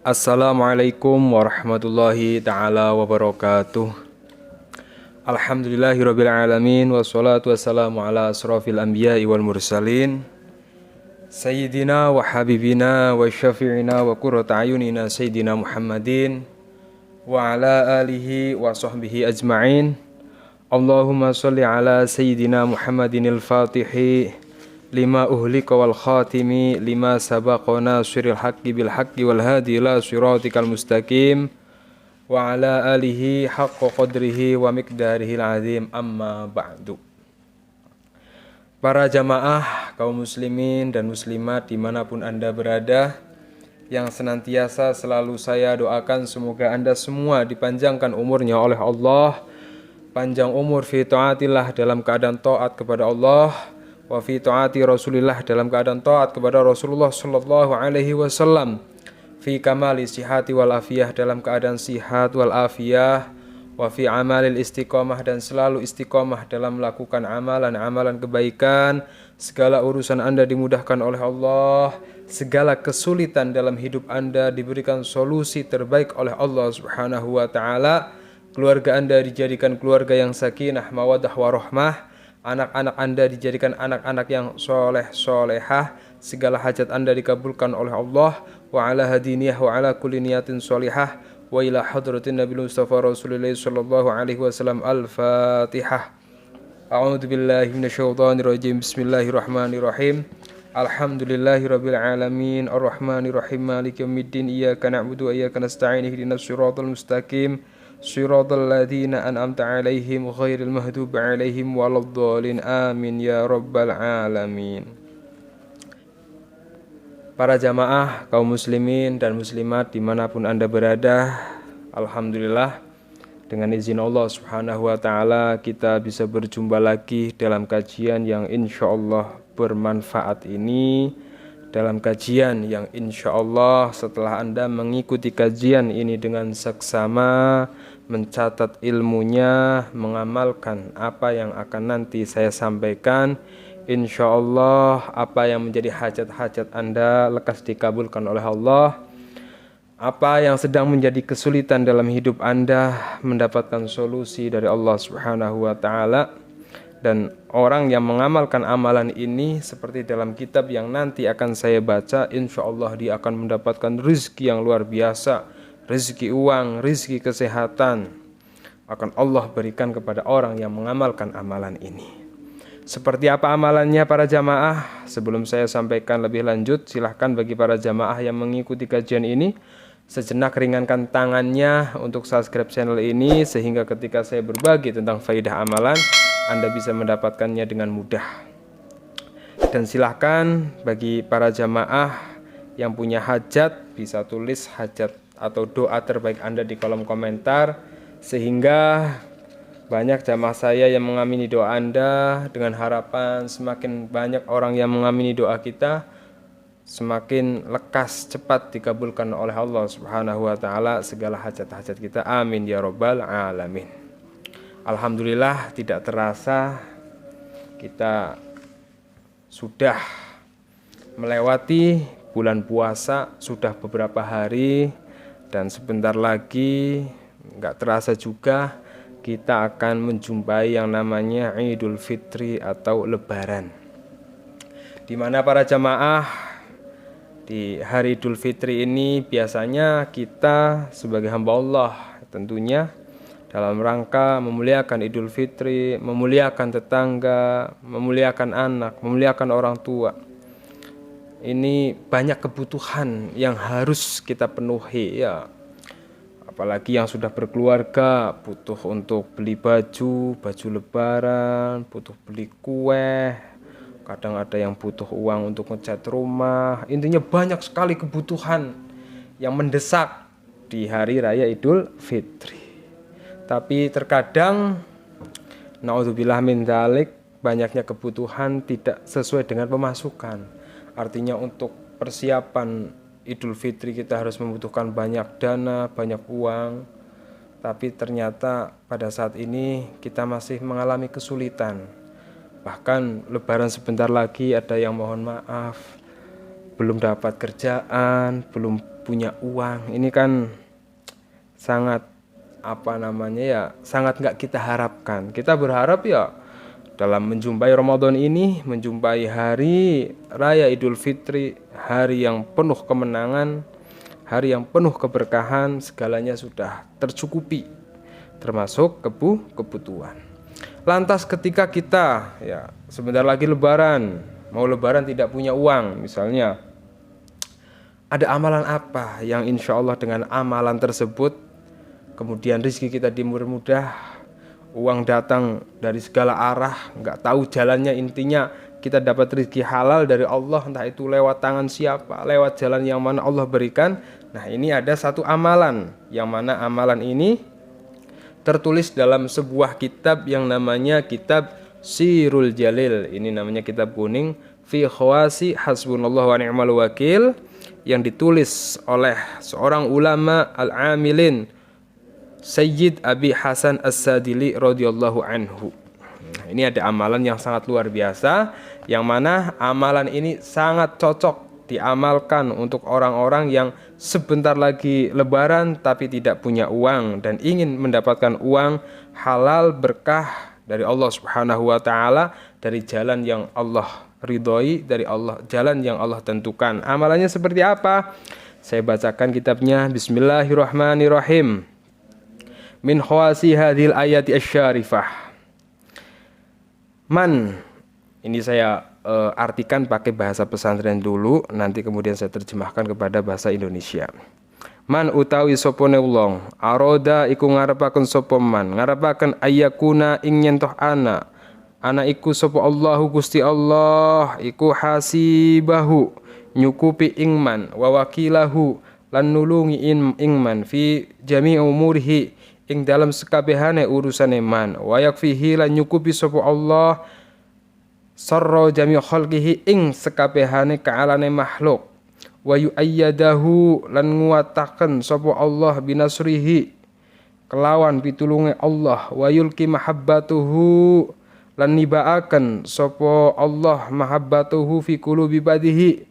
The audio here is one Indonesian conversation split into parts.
Assalamualaikum warahmatullahi ta'ala wabarakatuh. Alhamdulillahirabbil alamin wassalatu wassalamu ala asrofil anbiya'i wal mursalin Sayyidina wa habibina wa syafi'ina wa qurrata ayunina Sayyidina Muhammadin wa ala alihi wa sahbihi ajma'in. Allahumma sholli ala Sayyidina Muhammadinil fatihi lima uhlika wal khatimi lima sabaqona siril haqqi bil haqqi wal hadi ila siratikal mustaqim wa ala alihi haqqa qadrihi wa miqdarihil azim, amma ba'du. Para jamaah kaum muslimin dan muslimat dimanapun anda berada, yang senantiasa selalu saya doakan semoga anda semua dipanjangkan umurnya oleh Allah, panjang umur fi taatillah dalam keadaan taat kepada Allah, wa fi taati Rasulillah dalam keadaan taat kepada Rasulullah sallallahu alaihi wasallam, fi kamali sihati wal afiyah dalam keadaan sihat wal afiyah, wa fi amalil istiqomah dan selalu istiqomah dalam melakukan amalan-amalan kebaikan. Segala urusan anda dimudahkan oleh Allah, segala kesulitan dalam hidup anda diberikan solusi terbaik oleh Allah subhanahu wa ta'ala. Keluarga anda dijadikan keluarga yang sakinah mawaddah warahmah, anak-anak anda dijadikan anak-anak yang soleh solehah, segala hajat anda dikabulkan oleh Allah. Wa ala hadiniyah wa ala kulli niyatin solihah wa ila hadratin Nabi Mustafa Rasulullah sallallahu alaihi wasallam. Al-Fatihah. A'udzu billahi minasyaitonir rajim. Bismillahirrahmanirrahim. Alhamdulillahirabbil alamin arrahmanir rahim maliki yaumiddin iyyaka na'budu wa iyyaka nasta'in ihdinas siratal mustaqim Shiratal ladzina an'amta 'alaihim ghairil maghdubi 'alaihim waladdallin. Amin ya rabbal alamin. Para jamaah kaum muslimin dan muslimat dimanapun anda berada, alhamdulillah dengan izin Allah subhanahu wa ta'ala kita bisa berjumpa lagi dalam kajian yang insyaallah bermanfaat ini. Dalam kajian yang insya Allah setelah anda mengikuti kajian ini dengan seksama, mencatat ilmunya, mengamalkan apa yang akan nanti saya sampaikan, insya Allah apa yang menjadi hajat-hajat anda lekas dikabulkan oleh Allah. Apa yang sedang menjadi kesulitan dalam hidup anda mendapatkan solusi dari Allah subhanahu wa ta'ala. Dan orang yang mengamalkan amalan ini seperti dalam kitab yang nanti akan saya baca, insya Allah dia akan mendapatkan rezeki yang luar biasa, rezeki uang, rezeki kesehatan akan Allah berikan kepada orang yang mengamalkan amalan ini. Seperti apa amalannya para jamaah? Sebelum saya sampaikan lebih lanjut, silahkan bagi para jamaah yang mengikuti kajian ini sejenak ringankan tangannya untuk subscribe channel ini, sehingga ketika saya berbagi tentang faidah amalan anda bisa mendapatkannya dengan mudah. Dan silahkan bagi para jamaah yang punya hajat bisa tulis hajat atau doa terbaik anda di kolom komentar, sehingga banyak jamaah saya yang mengamini doa anda, dengan harapan semakin banyak orang yang mengamini doa kita, semakin lekas cepat dikabulkan oleh Allah subhanahu wa ta'ala segala hajat-hajat kita. Amin ya rabbal alamin. Alhamdulillah tidak terasa kita sudah melewati bulan puasa, sudah beberapa hari, dan sebentar lagi nggak terasa juga kita akan menjumpai yang namanya Idul Fitri atau Lebaran, di mana para jamaah di hari Idul Fitri ini biasanya kita sebagai hamba Allah tentunya dalam rangka memuliakan Idul Fitri, memuliakan tetangga, memuliakan anak, memuliakan orang tua. Ini banyak kebutuhan yang harus kita penuhi ya. Apalagi yang sudah berkeluarga, butuh untuk beli baju lebaran, butuh beli kue, kadang ada yang butuh uang untuk ngecat rumah. Intinya banyak sekali kebutuhan yang mendesak di hari raya Idul Fitri. Tapi terkadang naudzubillah min dzalik, banyaknya kebutuhan tidak sesuai dengan pemasukan. Artinya untuk persiapan Idul Fitri kita harus membutuhkan banyak dana, banyak uang. Tapi ternyata pada saat ini kita masih mengalami kesulitan. Bahkan Lebaran sebentar lagi ada yang mohon maaf belum dapat kerjaan, belum punya uang. Ini kan sangat sangat nggak kita harapkan. Kita berharap ya dalam menjumpai Ramadan ini, menjumpai hari raya Idul Fitri, hari yang penuh kemenangan, hari yang penuh keberkahan, segalanya sudah tercukupi, termasuk kebutuhan. Lantas ketika kita ya sebentar lagi lebaran, mau lebaran tidak punya uang misalnya, ada amalan apa yang insya Allah dengan amalan tersebut kemudian rezeki kita dipermudah, uang datang dari segala arah, nggak tahu jalannya, intinya kita dapat rezeki halal dari Allah, entah itu lewat tangan siapa, lewat jalan yang mana Allah berikan. Nah, ini ada satu amalan, yang mana amalan ini tertulis dalam sebuah kitab yang namanya kitab Sirul Jalil. Ini namanya kitab kuning, fi khawasi hasbunallahu wa ni'mal wakil, yang ditulis oleh seorang ulama al-amilin, Sayyid Abi Hasan As-Sadili radhiyallahu anhu. Nah, ini ada amalan yang sangat luar biasa, yang mana amalan ini sangat cocok diamalkan untuk orang-orang yang sebentar lagi lebaran tapi tidak punya uang dan ingin mendapatkan uang halal berkah dari Allah Subhanahu wa taala, dari jalan yang Allah ridhoi, dari Allah, jalan yang Allah tentukan. Amalannya seperti apa? Saya bacakan kitabnya. Bismillahirrahmanirrahim. Min khawasi hadhil ayati asyarifah. Man, ini saya artikan pakai bahasa pesantren dulu, nanti kemudian saya terjemahkan kepada bahasa Indonesia. Man utawi sopone wong, aroda iku ngarepaken sapa man, ngarepaken ayakuna ing nyentoh ana iku sapa Allahu Gusti Allah, iku hasibahu nyukupi ing man, wa wakilahu lan nulungi ing man fi jami' umurihi ing dalam sekabehane urusane man, wa yakfihi lan nyukupi sapa Allah sarra jami' khalqihi ing sekabehane kaalane makhluk, wa yuayyadahu lan nguwataken sapa Allah binasrihi kelawan pitulunge Allah, wa yulki mahabbatuhu lan nibaaken sapa Allah mahabbatuhu fi qulubi ibadihi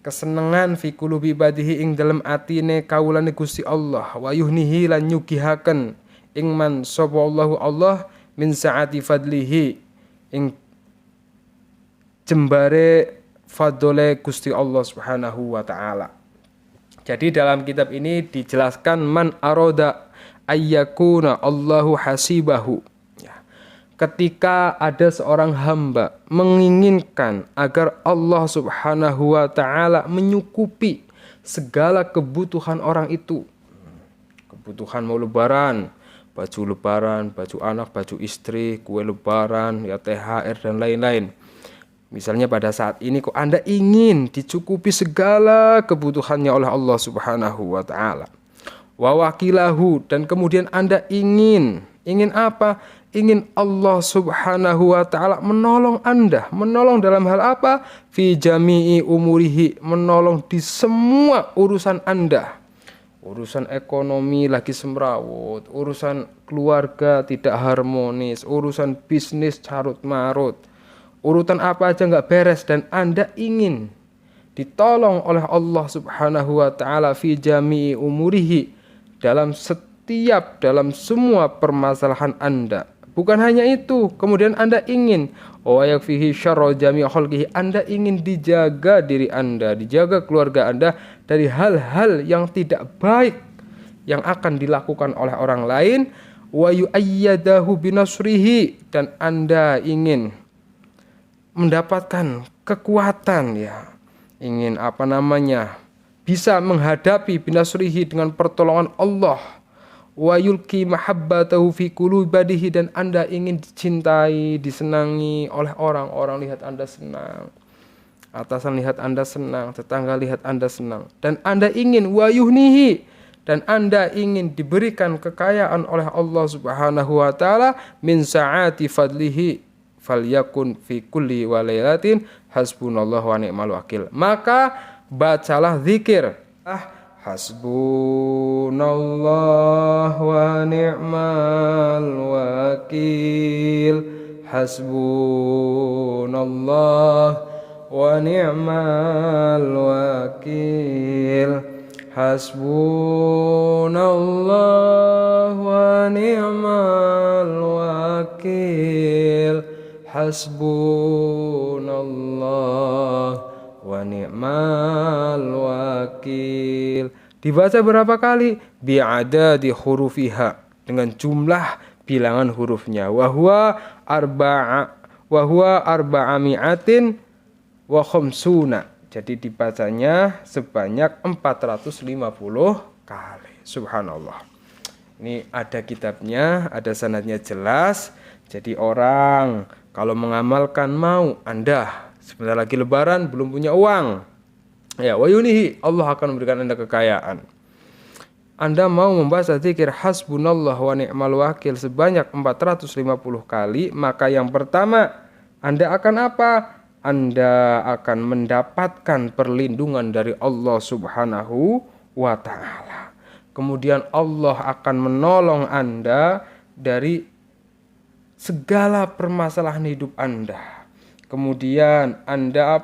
kesenengan fi qulubi ibadihi ing dalem atine kawulane Gusti Allah, wa yuhnihi lan nyugihaken ing man sapa Allahu Allah min saati fadlihi ing jembare fadole Gusti Allah Subhanahu wa taala. Jadi dalam kitab ini dijelaskan man aroda ayyakuna Allahu hasibahu. Ketika ada seorang hamba menginginkan agar Allah Subhanahu wa taala menyukupi segala kebutuhan orang itu. Kebutuhan mau lebaran, baju anak, baju istri, kue lebaran, ya THR dan lain-lain. Misalnya pada saat ini kok Anda ingin dicukupi segala kebutuhannya oleh Allah Subhanahu wa taala. Wa wakilahu, dan kemudian Anda ingin apa? Ingin Allah Subhanahu wa taala menolong Anda. Menolong dalam hal apa? Fi jami'i umurihi, menolong di semua urusan Anda. Urusan ekonomi lagi semrawut, urusan keluarga tidak harmonis, urusan bisnis carut marut, urutan apa aja nggak beres, dan Anda ingin ditolong oleh Allah Subhanahu wa taala fi jami'i umurihi, dalam semua permasalahan Anda. Bukan hanya itu, kemudian Anda ingin yakfihi syarra jami' khalqihi, Anda ingin dijaga diri Anda, dijaga keluarga Anda dari hal-hal yang tidak baik yang akan dilakukan oleh orang lain, wa yu'ayyadahu binasrihi, dan Anda ingin mendapatkan kekuatan, ya, ingin bisa menghadapi binasrihi dengan pertolongan Allah, wa yulki mahabbatahu fi qulubadihi, dan Anda ingin dicintai, disenangi oleh orang-orang, lihat Anda senang, atasan lihat Anda senang, tetangga lihat Anda senang, dan Anda ingin wa yuhnihi, dan Anda ingin diberikan kekayaan oleh Allah Subhanahu wa taala min sa'ati fadlihi falyakun fi kulli walailatin hasbunallahu wa ni'mal wakil. Maka bacalah zikir hasbunallah wa ni'mal wakil, hasbunallah wa ni'mal wakil, Hasbunallah wa ni'mal wakil. Hasbunallah wa ni'mal wakil. Dibaca berapa kali? Bi'adadi hurufiha, dengan jumlah bilangan hurufnya. Wahwa arba'ami'atin wa khamsuna. Jadi dibacanya sebanyak 450 kali. Subhanallah. Ini ada kitabnya, ada sanadnya jelas. Jadi orang kalau mengamalkan, mau Anda sebentar lagi lebaran belum punya uang, ya wayunihi, Allah akan memberikan Anda kekayaan. Anda mau membaca zikir hasbunallah wa ni'mal wakil sebanyak 450 kali, maka yang pertama Anda akan apa? Anda akan mendapatkan perlindungan dari Allah Subhanahu wa ta'ala. Kemudian Allah akan menolong Anda dari segala permasalahan hidup Anda. Kemudian Anda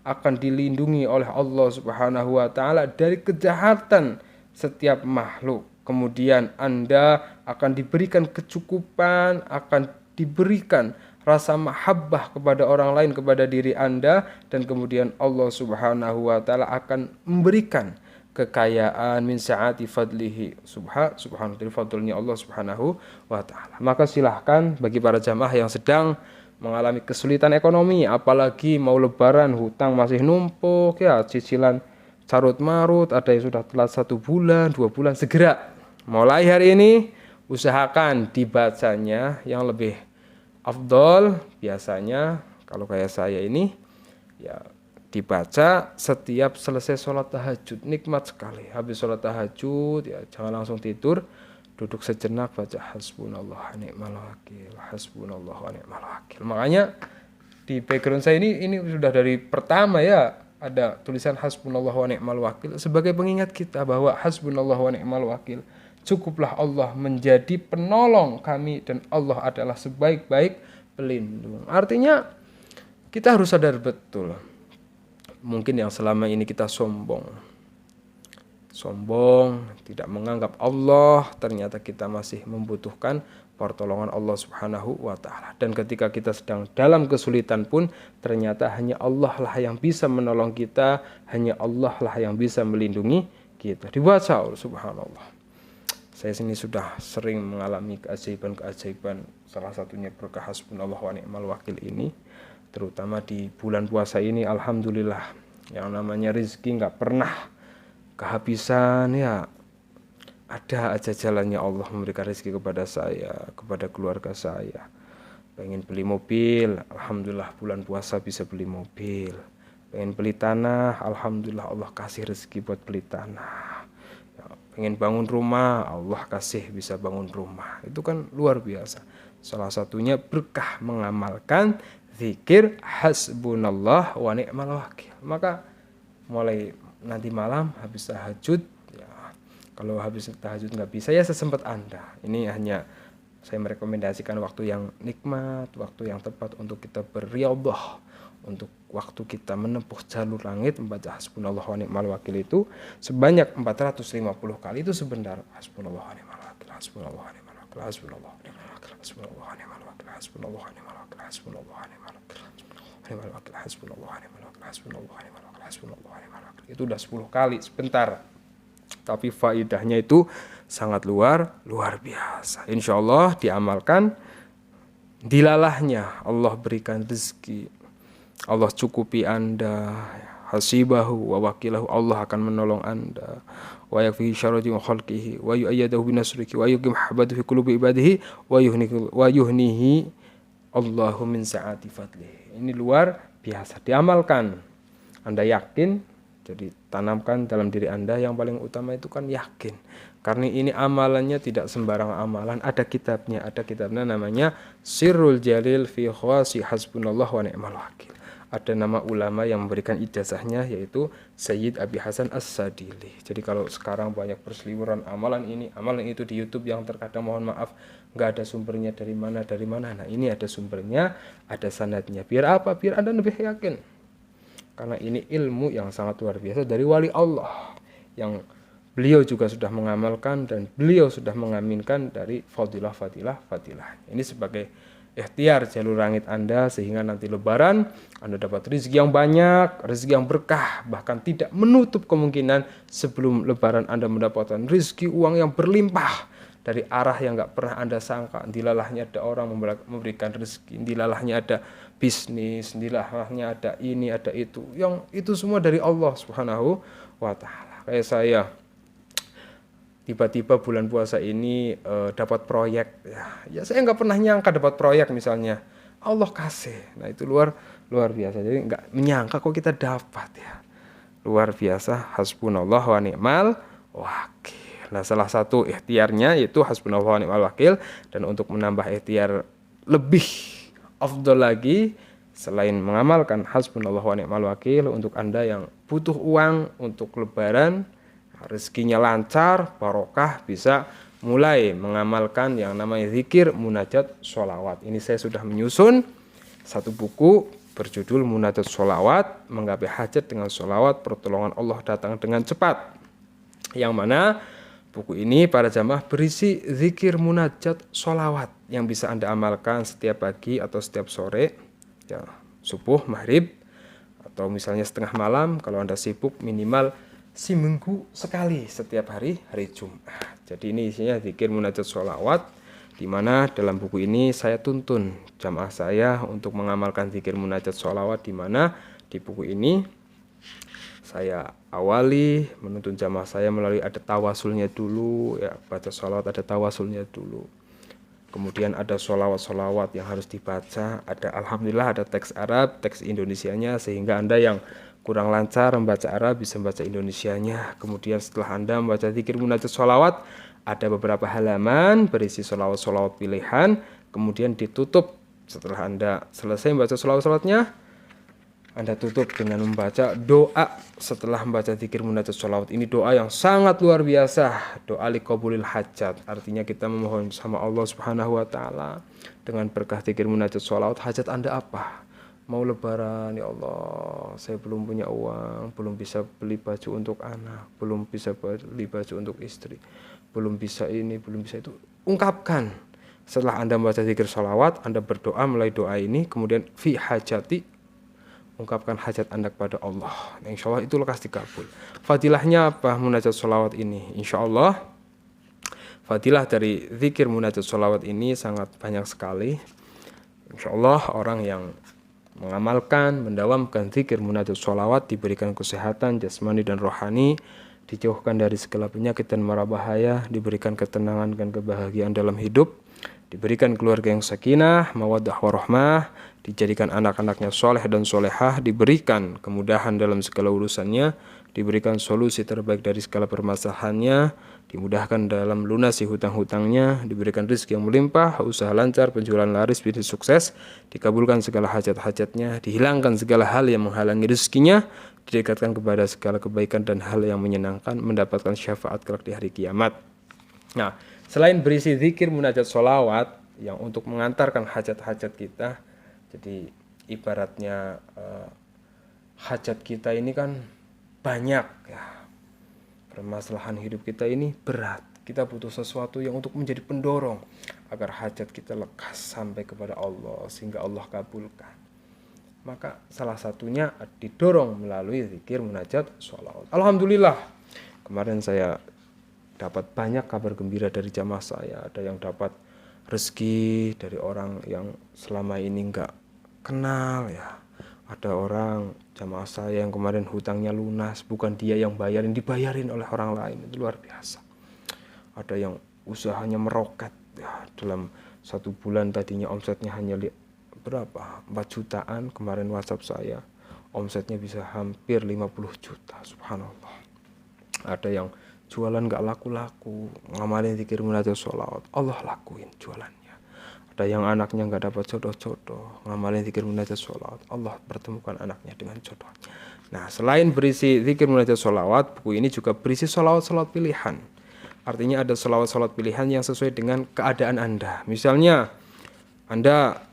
akan dilindungi oleh Allah Subhanahu wa ta'ala dari kejahatan setiap makhluk. Kemudian Anda akan diberikan kecukupan, akan diberikan rasa mahabbah kepada orang lain, kepada diri Anda, dan kemudian Allah Subhanahu wa ta'ala akan memberikan kekayaan min sa'ati fadlihi, subhanahu dari fadlnya Allah Subhanahu wa ta'ala. Maka silahkan bagi para jamaah yang sedang mengalami kesulitan ekonomi, apalagi mau lebaran, hutang masih numpuk, ya cicilan carut marut, ada yang sudah telat 1 bulan, 2 bulan, segera mulai hari ini usahakan dibacanya yang lebih afdol. Biasanya kalau kayak saya ini ya dibaca setiap selesai sholat tahajud, nikmat sekali. Habis sholat tahajud ya jangan langsung tidur, duduk sejenak baca hasbunallah wa ni'mal wakil, hasbunallah wa ni'mal wakil. Makanya di background saya ini sudah dari pertama ya ada tulisan hasbunallah wa ni'mal wakil sebagai pengingat kita bahwa hasbunallah wa ni'mal wakil, cukuplah Allah menjadi penolong kami dan Allah adalah sebaik-baik pelindung. Artinya kita harus sadar betul, mungkin yang selama ini kita sombong, tidak menganggap Allah, ternyata kita masih membutuhkan pertolongan Allah Subhanahu wa ta'ala. Dan ketika kita sedang dalam kesulitan pun, ternyata hanya Allah lah yang bisa menolong kita, hanya Allah lah yang bisa melindungi kita. Dibaca, subhanallah. Saya sini sudah sering mengalami keajaiban-keajaiban, salah satunya berkah hasbunallah wa ni'mal wakil ini, terutama di bulan puasa ini. Alhamdulillah, yang namanya rezeki nggak pernah kehabisan, ya ada aja jalannya Allah memberikan rezeki kepada saya, kepada keluarga saya. Pengen beli mobil, alhamdulillah bulan puasa bisa beli mobil. Pengen beli tanah, alhamdulillah Allah kasih rezeki buat beli tanah. Ya, pengen bangun rumah, Allah kasih bisa bangun rumah. Itu kan luar biasa. Salah satunya berkah mengamalkan zikir hasbunallah wa ni'mal wakil. Maka mulai nanti malam habis tahajud, ya kalau habis tahajud nggak bisa ya sesempat Anda. Ini hanya saya merekomendasikan waktu yang nikmat, waktu yang tepat untuk kita berriyadhah, untuk waktu kita menempuh jalur langit, membaca hasbunallah wa ni'mal wakil itu sebanyak 450 kali. Itu sebentar. Hasbunallah wa ni'mal wakil, hasbunallah wa ni'mal wakil, hasbunallah wa ni'mal wakil, hasbunallah wa ni'mal wakil, hasbunallah wa ni'mal wakil, hasbunallah wa ni'mal wakil, hasbunallah wa ni'mal wakil, hasbunallah wa ni'mal wakil, hasbunallah wa ni'mal wakil, hasbunallah wa ni'mal wakil. Itu udah 10 kali sebentar. Tapi faidahnya itu sangat luar biasa. Insya Allah diamalkan, dilalahnya Allah berikan rezeki, Allah cukupi Anda, hasibahu wa wakilahu, Allah akan menolong Anda, wa yakfihi syarrati wa khalqihi wa yu'ayyadahu binasrihi wa yuqim habadahu fi qulubi ibadihi wa yuhnihi Allahu min sa'ati fadlihi. Ini luar biasa, diamalkan. Anda yakin, jadi tanamkan dalam diri Anda, yang paling utama itu kan yakin. Karena ini amalannya tidak sembarang amalan, ada kitabnya namanya Sirrul Jalil fi Khawasi Hasbunallah wa ni'mal wakil. Ada nama ulama yang memberikan ijazahnya, yaitu Sayyid Abi Hasan As-Sadili. Jadi kalau sekarang banyak berseliweran amalan ini, amalan itu di YouTube yang terkadang mohon maaf nggak ada sumbernya, dari mana. Nah ini ada sumbernya, ada sanadnya. Biar apa? Biar Anda lebih yakin. Karena ini ilmu yang sangat luar biasa dari wali Allah yang beliau juga sudah mengamalkan dan beliau sudah mengaminkan dari fadilah. Ini sebagai ikhtiar jalur langit Anda sehingga nanti Lebaran Anda dapat rezeki yang banyak, rezeki yang berkah, bahkan tidak menutup kemungkinan sebelum Lebaran Anda mendapatkan rezeki uang yang berlimpah dari arah yang nggak pernah Anda sangka. Dilalahnya ada orang memberikan rezeki, dilalahnya ada bisnis, dilalahnya ada ini, ada itu. Yang itu semua dari Allah Subhanahu wa Ta'ala. Kayak saya tiba-tiba bulan puasa ini dapat proyek, ya saya nggak pernah nyangka dapat proyek misalnya, Allah kasih. Nah itu luar biasa. Jadi nggak menyangka kok kita dapat ya, luar biasa. Hasbunallah wa ni'mal wakil. Nah salah satu ikhtiarnya yaitu hasbunallah wa ni'mal wakil, dan untuk menambah ikhtiar lebih afdal lagi selain mengamalkan hasbunallah wa ni'mal wakil, untuk Anda yang butuh uang untuk Lebaran, rezekinya lancar, barokah, bisa mulai mengamalkan yang namanya zikir, munajat, sholawat. Ini saya sudah menyusun satu buku berjudul Munajat Sholawat, menggapai hajat dengan sholawat, pertolongan Allah datang dengan cepat. Yang mana buku ini para jamaah berisi zikir, munajat, sholawat yang bisa Anda amalkan setiap pagi atau setiap sore, ya, subuh, maghrib, atau misalnya setengah malam kalau Anda sibuk, minimal seminggu sekali setiap hari Jumat. Jadi ini isinya zikir, munajat, sholawat, di mana dalam buku ini saya tuntun jamaah saya untuk mengamalkan zikir, munajat, sholawat, di mana di buku ini saya awali menuntun jamaah saya melalui ada tawasulnya dulu, ya, baca sholawat ada tawasulnya dulu. Kemudian ada sholawat yang harus dibaca, ada alhamdulillah ada teks Arab, teks Indonesianya, sehingga Anda yang kurang lancar membaca Arab bisa membaca Indonesianya. Kemudian setelah Anda membaca zikir, munajat, sholawat, ada beberapa halaman berisi sholawat pilihan. Kemudian ditutup setelah Anda selesai membaca sholawatnya, Anda tutup dengan membaca doa setelah membaca zikir, munajat, sholawat. Ini doa yang sangat luar biasa, doa liqabulil hajat. Artinya kita memohon sama Allah Subhanahu wa Ta'ala dengan berkah zikir, munajat, sholawat. Hajat Anda apa? Mau Lebaran, ya Allah, saya belum punya uang, belum bisa beli baju untuk anak, belum bisa beli baju untuk istri, belum bisa ini, belum bisa itu. Ungkapkan. Setelah Anda membaca zikir sholawat, Anda berdoa melalui doa ini, kemudian fi hajati, ungkapkan hajat Anda kepada Allah. Nah, insya Allah itu lekas dikabul. Fadilahnya apa munajat sholawat ini? Insya Allah fadilah dari zikir, munajat, sholawat ini sangat banyak sekali. Insya Allah orang yang mengamalkan, mendawamkan zikir, munajat, sholawat diberikan kesehatan jasmani dan rohani, dijauhkan dari segala penyakit dan mara bahaya, diberikan ketenangan dan kebahagiaan dalam hidup, diberikan keluarga yang sakinah, mawaddah warahmah, dijadikan anak-anaknya soleh dan solehah, diberikan kemudahan dalam segala urusannya, diberikan solusi terbaik dari segala permasalahannya, dimudahkan dalam lunasi hutang-hutangnya, diberikan rezeki yang melimpah, usaha lancar, penjualan laris, bisnis sukses, dikabulkan segala hajat-hajatnya, dihilangkan segala hal yang menghalangi rezekinya, didekatkan kepada segala kebaikan dan hal yang menyenangkan, mendapatkan syafaat kelak di hari kiamat. Nah, selain berisi zikir, munajat, sholawat yang untuk mengantarkan hajat-hajat kita, jadi ibaratnya hajat kita ini kan banyak ya, permasalahan hidup kita ini berat, kita butuh sesuatu yang untuk menjadi pendorong agar hajat kita lekas sampai kepada Allah sehingga Allah kabulkan. Maka salah satunya didorong melalui zikir, munajat, sholawat. Alhamdulillah kemarin saya dapat banyak kabar gembira dari jamaah saya. Ada yang dapat rezeki dari orang yang selama ini enggak kenal ya. Ada orang jamaah saya yang kemarin hutangnya lunas, bukan dia yang bayarin, dibayarin oleh orang lain. Itu luar biasa. Ada yang usahanya meroket ya, dalam 1 bulan tadinya omsetnya hanya berapa? 4 jutaan, kemarin WhatsApp saya omsetnya bisa hampir 50 juta. Subhanallah. Ada yang jualan gak laku-laku, ngamalin zikir, munajat, sholawat, Allah lakuin jualannya. Ada yang anaknya gak dapat jodoh-jodoh, ngamalin zikir, munajat, sholawat, Allah pertemukan anaknya dengan jodohnya. Nah, selain berisi zikir, munajat, sholawat, buku ini juga berisi sholawat-sholawat pilihan. Artinya ada sholawat-sholawat pilihan yang sesuai dengan keadaan Anda. Misalnya Anda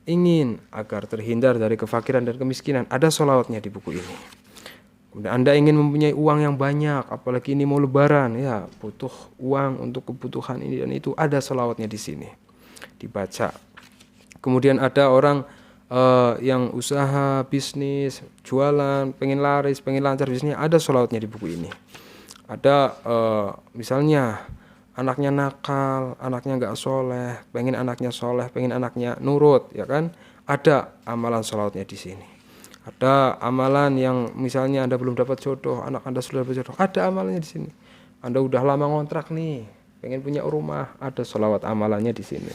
ingin agar terhindar dari kefakiran dan kemiskinan, ada sholawatnya di buku ini. Kemudian Anda ingin mempunyai uang yang banyak, apalagi ini mau lebaran, ya butuh uang untuk kebutuhan ini dan itu, ada sholawatnya di sini, dibaca. Kemudian ada orang yang usaha, bisnis, jualan, pengen laris, pengen lancar bisnisnya, ada sholawatnya di buku ini. Ada misalnya anaknya nakal, anaknya nggak soleh, pengen anaknya soleh, pengen anaknya nurut, ya kan? Ada amalan sholawatnya di sini. Ada amalan yang misalnya Anda belum dapat jodoh, anak Anda sudah dapat jodoh, ada amalannya di sini. Anda udah lama ngontrak nih, pengen punya rumah, ada sholawat amalannya di sini.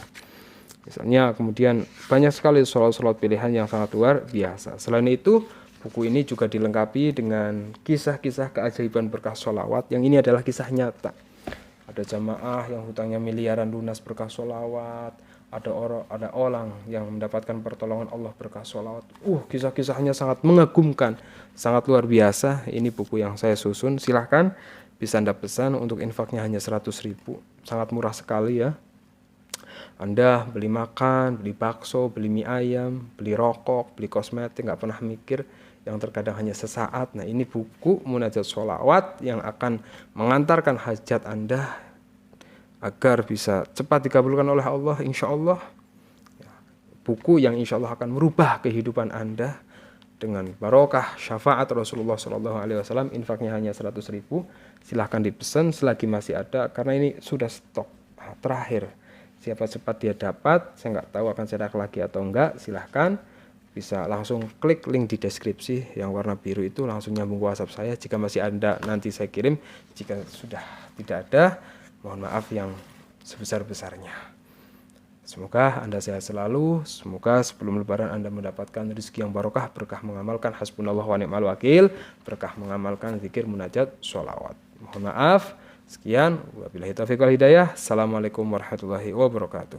Misalnya, kemudian banyak sekali sholawat-sholawat pilihan yang sangat luar biasa. Selain itu, buku ini juga dilengkapi dengan kisah-kisah keajaiban berkah sholawat, yang ini adalah kisah nyata. Ada jamaah yang hutangnya miliaran lunas berkah sholawat, ada orang yang mendapatkan pertolongan Allah berkah sholawat. Kisah-kisahnya sangat mengagumkan, sangat luar biasa. Ini buku yang saya susun, silahkan bisa Anda pesan, untuk infaknya hanya 100.000, sangat murah sekali ya. Anda beli makan, beli bakso, beli mie ayam, beli rokok, beli kosmetik, nggak pernah mikir, yang terkadang hanya sesaat. Nah, ini buku Munajat Sholawat yang akan mengantarkan hajat Anda agar bisa cepat dikabulkan oleh Allah, insya Allah. Buku yang insya Allah akan merubah kehidupan Anda dengan barokah syafaat Rasulullah SAW. Infaknya hanya 100.000. Silahkan dipesan selagi masih ada, karena ini sudah stok terakhir. Siapa cepat dia dapat, saya nggak tahu akan cetak lagi atau enggak. Silahkan bisa langsung klik link di deskripsi yang warna biru itu, langsung nyambung ke WhatsApp saya. Jika masih ada nanti saya kirim, jika sudah tidak ada mohon maaf yang sebesar-besarnya. Semoga Anda sehat selalu, semoga sebelum lebaran Anda mendapatkan rezeki yang barokah, berkah mengamalkan hasbunallah wa ni'mal wakil, berkah mengamalkan zikir munajat sholawat. Mohon maaf. Sekian, wabillahi taufiq wal hidayah. Assalamualaikum warahmatullahi wabarakatuh.